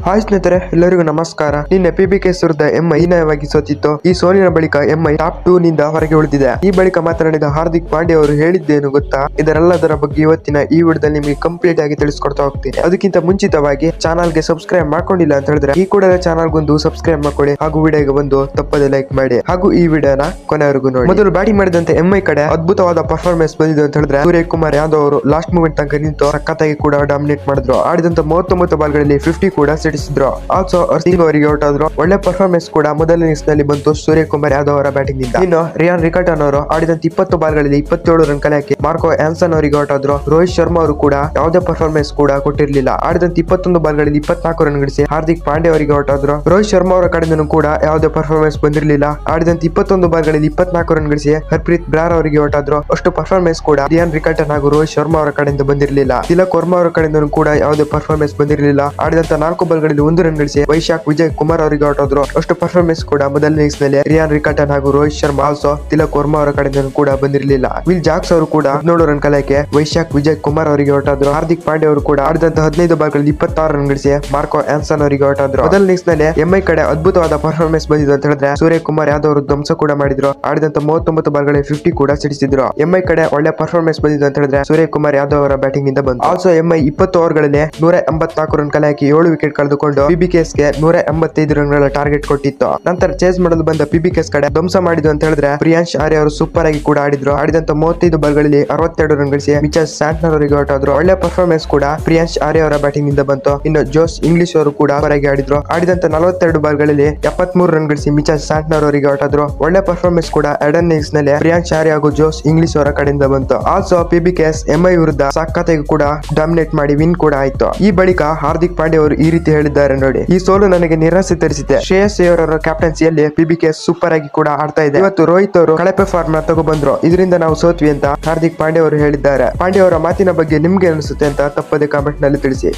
Hi ಸ್ನೇಹಿತರೆ, ಎಲ್ಲರಿಗೂ ನಮಸ್ಕಾರ. ನಿನ್ನೆ PBK ವಿರುದ್ಧ ಎಂಐ ಹೀನಾಯವಾಗಿ ಸೋತಿತ್ತು. ಈ ಸೋಲಿನ ಬಳಿಕ ಎಂಐ ಟಾಪ್ 2 ನಿಂದ ಹೊರಗೆ ಉಳಿದಿದೆ. ಈ ಬಳಿಕ ಮಾತನಾಡಿದ ಹಾರ್ದಿಕ್ ಪಾಂಡ್ಯ ಅವರು ಹೇಳಿದ್ದೇನು ಗೊತ್ತಾ? ಇದರೆಲ್ಲದರ ಬಗ್ಗೆ ಇವತ್ತಿನ ಈ ವಿಡಿಯೋದಲ್ಲಿ ನಿಮಗೆ ಕಂಪ್ಲೀಟ್ ಆಗಿ ತಿಳಿಸ್ಕೊಡ್ತಾ ಹೋಗ್ತೀನಿ. ಅದಕ್ಕಿಂತ ಮುಂಚಿತವಾಗಿ ಚಾನಲ್ಗೆ ಸಬ್ಸ್ಕ್ರೈಬ್ ಮಾಡ್ಕೊಂಡಿಲ್ಲ ಅಂತ ಹೇಳಿದ್ರೆ ಈ ಕೂಡಲೇ ಚಾನಲ್ಗೊಂದು ಸಬ್ಸ್ಕ್ರೈಬ್ ಮಾಡ್ಕೊಳ್ಳಿ ಹಾಗೂ ವಿಡಿಯೋಗೆ ಬಂದು ತಪ್ಪದೆ ಲೈಕ್ ಮಾಡಿ ಹಾಗೂ ಈ ವಿಡಿಯೋನ ಕೊನೆವರೆಗೂ ನೋಡಿ. ಮೊದಲು ಬ್ಯಾಟಿಂಗ್ ಮಾಡಿದಂತೆ ಎಂಐ ಕಡೆ ಅದ್ಭುತವಾದ ಪರ್ಫಾರ್ಮೆನ್ಸ್ ಬಂದಿದೆ ಅಂತ ಹೇಳಿದ್ರೆ ಸೂರ್ಯಕುಮಾರ್ ಯಾದವ್ ಅವರು ಲಾಸ್ಟ್ ಮೂಮೆಂಟ್ ತನಕ ನಿಂತು ಸಖತ್ತಾಗಿ ಕೂಡ ಡಾಮಿನೇಟ್ ಮಾಡಿದ್ರು. ಆಡಿದಂತ 39 ಬಾಲ್ಗಳಲ್ಲಿ 50 ಕೂಡ ಸಿಡಿಸಿದ್ರು. ಆಲ್ಸೋ ಅರ್ಸಿಂಗ್ ಅವರಿಗೆ ಔಟ್ ಆದ್ರು. ಒಳ್ಳೆ ಪರ್ಫಾರ್ಮೆನ್ಸ್ ಕೂಡ ಮೊದಲ ಇನ್ನಿಂಗ್ಸ್ ನಲ್ಲಿ ಬಂತು ಸೂರ್ಯಕುಮಾರ್ ಯಾದವ್ ಅವರ ಬ್ಯಾಟಿಂಗ್ ನಿಂದ. ಇನ್ನು ರಿಯಾನ್ ರಿಕಾರ್ಟನ್ ಅವರು ಆಡಿದಂತ 20 ಬಾಲ್ಗಳಲ್ಲಿ 27 ರನ್ ಕಲೆ ಹಾಕಿ ಮಾರ್ಕೋ ಆನ್ಸನ್ ಅವರಿಗೆ ಔಟ್ ಆದ್ರು. ರೋಹಿತ್ ಶರ್ಮಾ ಅವರು ಕೂಡ ಯಾವುದೇ ಪರ್ಫಾರ್ಮೆನ್ಸ್ ಕೂಡ ಕೊಟ್ಟಿರಲಿಲ್ಲ. ಆಡಿದಂತ 21 ಬಾಲ್ಗಳಲ್ಲಿ 24 ರನ್ ಗಳಿಸಿ ಹಾರ್ದಿಕ್ ಪಾಂಡ್ಯ ಅವರಿಗೆ ಔಟ್ ಆದ್ರು. ರೋಹಿತ್ ಶರ್ಮಾ ಅವರ ಕಡೆಯಿಂದನೂ ಕೂಡ ಯಾವುದೇ ಪರ್ಫಾರ್ಮೆನ್ಸ್ ಬಂದಿರಲಿಲ್ಲ. ಆಡಿದಂತ 21 ಬಾಲ್ಗಳಲ್ಲಿ 24 ರನ್ ಗಳಿಸಿ ಹರ್ಪ್ರೀತ್ ಬ್ರಾರ್ ಅವರಿಗೆ ಔಟ್ ಆದ್ರು. ಅಷ್ಟು ಪರ್ಫಾರ್ಮೆನ್ಸ್ ಕೂಡ ರಿಯಾನ್ ರಿಕಾರ್ಟನ್ ಹಾಗೂ ರೋಹಿತ್ ಶರ್ಮಾ ಅವರ ಕಡೆಯಿಂದ ಬಂದಿರಲಿಲ್ಲ. ತಿಲಕ್ ವರ್ಮಾ ಅವರ ಕಡೆಯಿಂದನೂ ಕೂಡ ಯಾವುದೇ ಪರ್ಫಾರ್ಮೆನ್ಸ್ ಬಂದಿರಲಿಲ್ಲ. ಆಡಿದಂತ 4 ಬಾಲ್ಗಳಲ್ಲಿ 1 ರನ್ ಗಳಿಸಿ ವೈಶಾಖ್ ವಿಜಯ್ ಕುಮಾರ್ ಅವರಿಗೆ ಔಟ್ ಆದ್ರು. ಅಷ್ಟು ಪರ್ಫಾರ್ಮೆನ್ಸ್ ಕೂಡ ಮೊದಲ ಇನ್ನಿಂಗ್ಸ್ ನಲ್ಲಿ ರಿಯಾನ್ ರಿಕಾರ್ಟನ್ ಹಾಗೂ ರೋಹಿತ್ ಶರ್ಮಾ ಆಲ್ಸೋ ತಿಲಕ್ ವರ್ಮಾ ಅವರ ಕಡೆಯಿಂದ ಕೂಡ ಬಂದಿರಲಿಲ್ಲ. ವಿಲ್ ಜಾಕ್ಸ್ ಅವರು ಕೂಡ 17 ರನ್ ಕಲೆಗೆ ವೈಶಾಖ್ ವಿಜಯ್ ಕುಮಾರ್ ಅವರಿಗೆ ಔಟ್ ಆದ್ರು. ಹಾರ್ದಿಕ್ ಪಾಂಡ್ಯ ಅವರು ಕೂಡ ಆಡಿದಂತ 15 ಬಾಲ್ಗಳಲ್ಲಿ 26 ರನ್ ಗಳಿಸಿ ಮಾರ್ಕೋ ಆನ್ಸನ್ ಅವರಿಗೆ ಔಟ್ ಆದ್ರು. ಮೊದಲ ಇನ್ನಿಂಗ್ಸ್ ನಲ್ಲಿ ಎಂಐ ಕಡೆ ಅದ್ಭುತವಾದ ಪರ್ಫಾರ್ಮೆನ್ಸ್ ಬಂದಿದೆ ಅಂತ ಹೇಳಿದ್ರೆ ಸೂರ್ಯಕುಮಾರ್ ಯಾದವ್ ಅವರು ಧ್ವಂಸ ಕೂಡ ಮಾಡಿದ್ರು. ಆಡಿದಂತ 39 ಬಾಲ್ಗಳಲ್ಲಿ 50 ಕೂಡ ಸಿಡಿಸಿದ್ರು. ಎಂಐ ಕಡೆ ಒಳ್ಳೆ ಪರ್ಫಾರ್ಮೆನ್ಸ್ ಬಂದಿದೆ ಅಂತ ಹೇಳಿದ್ರೆ ಸೂರ್ಯಕುಮಾರ್ ಯಾದವ್ ಅವರ ಬ್ಯಾಟಿಂಗ್ ನಿಂದ ಬಂತು. ಆಲ್ಸೋ ಎಂಐ 20 ಓವರ್ಗಳಲ್ಲಿ 184 ರನ್ ಕಲೆ ಹಾಕಿ 7 ವಿಕೆಟ್ ಕಳೆದುಕೊಂಡು PBKಗೆ 185 ರನ್ಗಳ ಟಾರ್ಗೆಟ್ ಕೊಟ್ಟಿತ್ತು. ನಂತರ ಚೇಸ್ ಮಾಡಲು ಬಂದ PBK ಕಡೆ ಧ್ವಂಸ ಮಾಡಿದ್ರು ಅಂತ ಹೇಳಿದ್ರೆ ಪ್ರಿಯಾಂಶ್ ಆರ್ಯ ಅವರು ಸೂಪರ್ ಆಗಿ ಕೂಡ ಆಡಿದ್ರು. ಆಡಿದಂತ 35 ಬಾಲ್ಗಳಲ್ಲಿ 62 ರನ್ ಗಳಿಸಿ ಮಿಚೆಲ್ ಸ್ಯಾಂಟ್ನರ್ ಅವರಿಗೆ ಔಟ್ ಆದ್ರು. ಒಳ್ಳೆ ಪರ್ಫಾರ್ಮೆನ್ಸ್ ಕೂಡ ಪ್ರಿಯಾಂಶ್ ಆರ್ಯ ಅವರ ಬ್ಯಾಟಿಂಗ್ ನಿಂದ ಬಂತು. ಇನ್ನು ಜೋಸ್ ಇಂಗ್ಲಿಷ್ ಅವರು ಕೂಡ ಸೂಪರ್ ಆಗಿ ಆಡಿದ್ರು. ಆಡಿದಂತ 42 ಬಾಲ್ಗಳಲ್ಲಿ 73 ರನ್ ಗಳಿಸಿ ಮಿಚೆಲ್ ಸ್ಯಾಂಟ್ನರ್ ಅವರಿಗೆ ಔಟ್ ಆದ್ರು. ಒಳ್ಳೆ ಪರ್ಫಾರ್ಮೆನ್ಸ್ ಕೂಡ ಎರಡನೇ ಇನ್ನಿಂಗ್ಸ್ ನಲ್ಲಿ ಪ್ರಿಯಾಂಶ್ ಆರ್ಯ ಹಾಗೂ ಜೋಸ್ ಇಂಗ್ಲಿಷ್ ಅವರ ಕಡೆಯಿಂದ ಬಂತು. ಆಲ್ಸೋ PBK ಎಂಐ ವಿರುದ್ಧ ಸಖತ್ತಾಗಿ ಕೂಡ ಡಾಮಿನೇಟ್ ಮಾಡಿ ವಿನ್ ಕೂಡ ಆಯ್ತು. ಈ ಬಳಿಕ ಹಾರ್ದಿಕ್ ಪಾಂಡ್ಯ ಅವರು ಈ ರೀತಿ ಹೇಳಿದ್ದಾರೆ ನೋಡಿ: ಈ ಸೋಲು ನನಗೆ ನಿರಾಸೆ ತರಿಸಿದೆ. ಶ್ರೇಯಸ್ ಅಯ್ಯರ್ ಅವರ ಕ್ಯಾಪ್ಟನ್ಸಿಯಲ್ಲಿ PBK ಸೂಪರ್ ಆಗಿ ಕೂಡ ಆಡ್ತಾ ಇದೆ. ಇವತ್ತು ರೋಹಿತ್ ಅವರು ಕಳಪೆ ಫಾರ್ಮ್ ನ ತಗೊಬಂದ್ರು, ಇದರಿಂದ ನಾವು ಸೋತ್ವಿ ಅಂತ ಹಾರ್ದಿಕ್ ಪಾಂಡ್ಯ ಅವರು ಹೇಳಿದ್ದಾರೆ. ಪಾಂಡ್ಯ ಅವರ ಮಾತಿನ ಬಗ್ಗೆ ನಿಮ್ಗೆ ಅನಿಸುತ್ತೆ ಅಂತ ತಪ್ಪದೆ ಕಾಮೆಂಟ್ ನಲ್ಲಿ ತಿಳಿಸಿ.